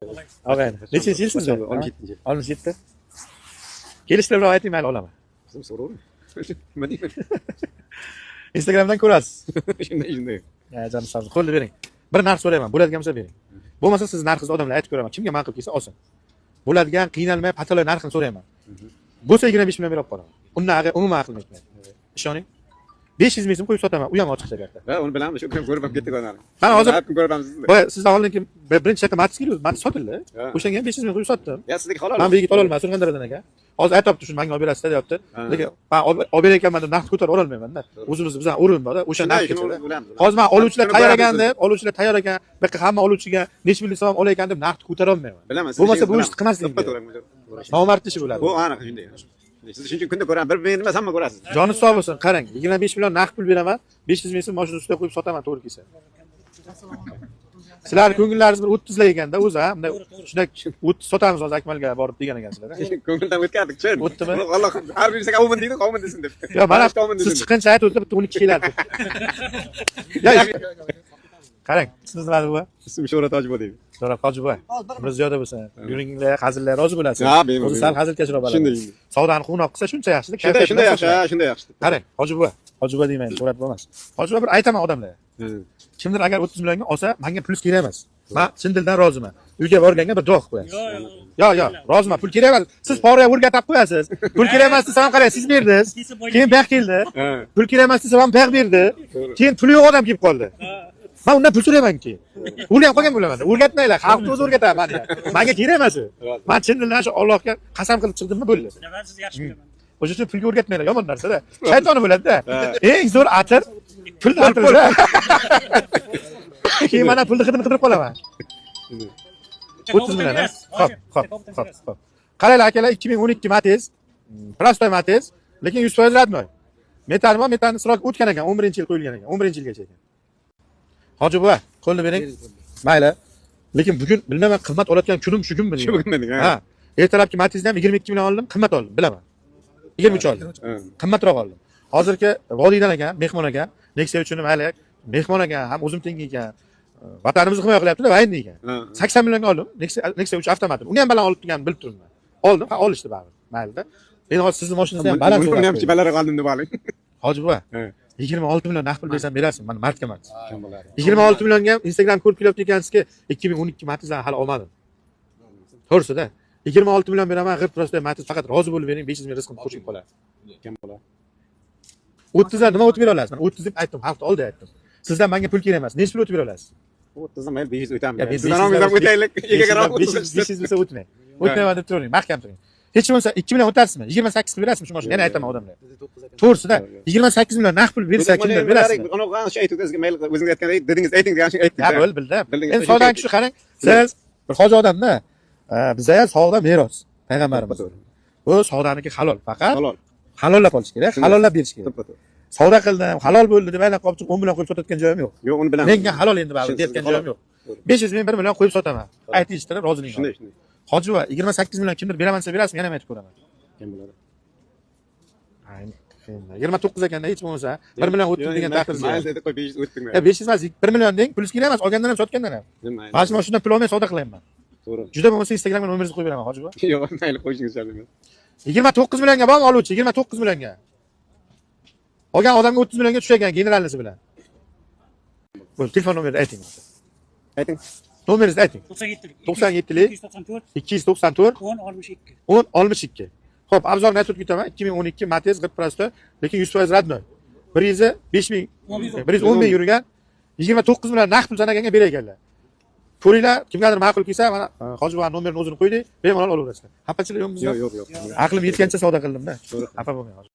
Og'ayni. Nechinchi yil sizda? 17. 67. Kelishda birov ayting, mayli olaman. Sizim so'ravering. Nima deyman? Instagramdan ko'rasiz. Shunday. Ya jon sog', qo'lni bering. Bir narx so'rayman, bo'ladigan bo'lsa bering. Bo'lmasa siz narxingizni odamlarga aytib ko'raman. Kimga ma'qul kelsa olsin. Bo'ladigan, qiynalmay, patologiya narxini so'rayman. Bo'lsa 25 million berib qo'yaman. Undan umuman aql etmaydi. Ishoning. 500 ming so'm qo'yib sotaman, u ham ochiqcha gapda. Ha, uni bilaman, shu kun ko'rib ham ketdik onani. Mana hozir ko'ramiz sizni. boya sizdan oldingi birinchi shaqa Matiz keldi, Matiz sotildi. O'shanga ham 500 ming qo'yib sotdim. Ya sizniki halol. Men bu yigit ololmadim, Surxondaryodan aka. Hozir aytibdi, shuni menga olib berasiz deyapti. Lekin men olib berayotganman deb naqd ko'tarib ololmayman-da. O'zimiz bizdan o'rin bor-da, o'sha narxga. Hozir men oluvchilar tayyor ekan deb, oluvchilar tayyor ekan, bu yoqqa hamma oluvchiga necha million so'm olayotgan deb naqd ko'tara olmayman. Bilaman. Bo'lmasa bu ishni qilmaslik. Nomard ishi bo'ladi. Bu aniq shunday. Siz shuncha kunda ko'raman, bir men emas, hamma ko'rasiz. Joni sog' bo'lsin, qarang, 25 million naqd pul beraman, 500 ming so'm mashina ustida qo'yib sotaman, to'g'ri kelsa. Sizlarning ko'ngillaringiz bir 30 lar ekanda, o'zi ham bunday shunday 30 sotamiz hozir Akmalga borib degan ekansizlar. Ko'ngildan o'tgandik-chi. O'tdimi? Alloh har birisiga qavmin deydi, qavmin desin deb. Yo, mana siz chiqqancha aytib o'tib bitta 12 kelardi. Ya, qarang, siz nima bu? Ismim Sho'rat Hojiboyev. Sho'rat Hojiboyev. Umr ziyoda bo'lsin. Yuringlar, hazillar rozi bo'lasiz. Ha, bemalol. O'zi sal hazilkashroq bo'ladi. Shunday. Savdoni quvnoq qilsa shuncha yaxshi. Shunday yaxshi, shunday yaxshi. Qarang, Hojiboyev deyman, Sho'rat bo'lmas. Hojiboyev bir aytaman odamlarga. Kimdir agar 30 millionga olsa, menga pul kerak emas. Men chin dildan roziman. Uyga borganga bir duo qilib qo'yasiz. Yo'q, roziman. Pul kerak emas. Siz pora o'rgatib qo'yasiz. Pul kerak emas desa ham qarang, siz berdingiz. Keyin bayaq keldi. Pul kerak emas desa ham bayaq berdi. Keyin puli yo'q odam kelib qoldi. Men undan pul so'raymanki. Uli ham qolgan bo'laman. O'rgatmanglar, xalqni o'zi o'rgatadi menga. Menga kerak emas u. Men chin dildan shu Allohga qasam qilib chiqdimmi bo'ldi. Men sizni yaxshi bilaman. O'sha uchun pulga o'rgatmanglar, yomon narsa-da. Shaytoni bo'ladi-da. Eng zo'r atir pul atir. Keyin mana pulni qidirib qolaman. 30 million. Xo'p. Qaranglar akalar, 2012 Matiz, prostoy Matiz, lekin 100% radnoy. Metalni srok o'tgan ekan, 11-yil qo'yilgan ekan, 11-yilgacha ekan. Hoji buva, qo'lni bering. Mayli. Lekin bugun bilmayman, qimmat oladigan kunim shu kunmi? Shu kunmi? Ha. Ertalabki Matizni ham 22 million oldim, qimmat oldim, bilaman. 23 oldim. Qimmatroq oldim. Hozirgi Vodiydan ekan, mehmon ekan, Nexia uchun mayli, mehmon ekan, ham o'zim tengi ekan. Vatanimizni himoya qilyapti-da, vayn ekan. 80 millionga oldim. Nexia 3 avtomat. Uni ham baland olib turganimni bilib turibman. Oldim, olishdi baribir. Mayli-da. Endi hozir sizning mashinangizni ham baland so'rab. Uni ham balandroq oldim deb oling. Hoji buva. 26 million naqd pul bersam berasiz, mana martga mart. 26 millionga Instagram ko'rib kelyapti ekansizki, 2012 Matizdan hali olmadim. To'g'risi-da. 26 million beraman, g'ir prostoy Matiz, faqat rozi bo'lib bering, 500 ming rizqim qo'shib qoladi. Kim bo'ladi? 30 dan nima o'tib bera olasiz? Men 30 deb aytdim, xalqqa oldi aytdim. Sizdan menga pul kerak emas. Necha pul o'tib bera olasiz? 30 dan mayli 500 o'tamiz. Sizdan olmayman o'taylik. 500 bo'lsa o'tmang. O'tmayman deb turing, mahkam turing. Hech bo'lmasa 2 million o'tarsizmi? 28 qilib berasizmi shu mashina? Yana aytaman odamlarga. To'g'risida 28 million naqd pul bersa kimdir berasizmi? Anaqa shu aytdingiz, mayli o'zingiz aytgandek dedingiz, ayting degan shuni aytdim. Ha, bildim. Endi savdan shu qarang, siz bir hoji odamda, bizda ham savdo meros, payg'ambarimiz. Bu savdaniki halol, faqat halollab olish kerak, halollab berish kerak. Savdo qildim, halol bo'ldi deb aynan qopchiq 10 million qo'yib sotayotgan joyim yo'q. Yo'q, uni bilaman. Menga halol endi baribir deyotgan joyim yo'q. 500 ming 1 million qo'yib sotaman. Aytishtirib rozilik. Shunday. Hoji va 28 million kimdir beraman desa berasizmi? Yana ham aytib ko'raman. Kim bo'ladi? Ayni. 29 ekanda hech bo'lmasa 1 million o'tdi degan taqdirda. Mayli deb qo'y 500 o'tding. 500 emas, 1 million deng, pul kerak emas, olgandan ham sotgandan ham. Mana shu shundan pul olmay savdo qilyapman. To'g'ri. Juda bo'lmasa Instagramga nomeringizni qo'yib beraman, hoji va. Yo'q, mayli qo'yishingiz shart emas. 29 millionga bormi oluvchi? 29 millionga. Olgan odamga 30 millionga tushgan generalnisi bilan. Bu telefon nomerini ayting. Ayting. Nomeringizni ayting. 97lik 294 10 62. Xo'p, arzon aytib ketaman. 2012 Matiz g'ib prosto, lekin 100% radnoy. 105 ming, 110 ming yurgan 29 million naqd pul sanaganga beray ekanlar. Ko'ringlar, kimgadir ma'qul kelsa, mana Hoji buvaning nomerini o'zini qo'ydik, bemalol olaverasizlar. Xafachilik yo'q bizda. Yo'q. Aqlim yetgancha savdo qildim-da. Xafa bo'lmang.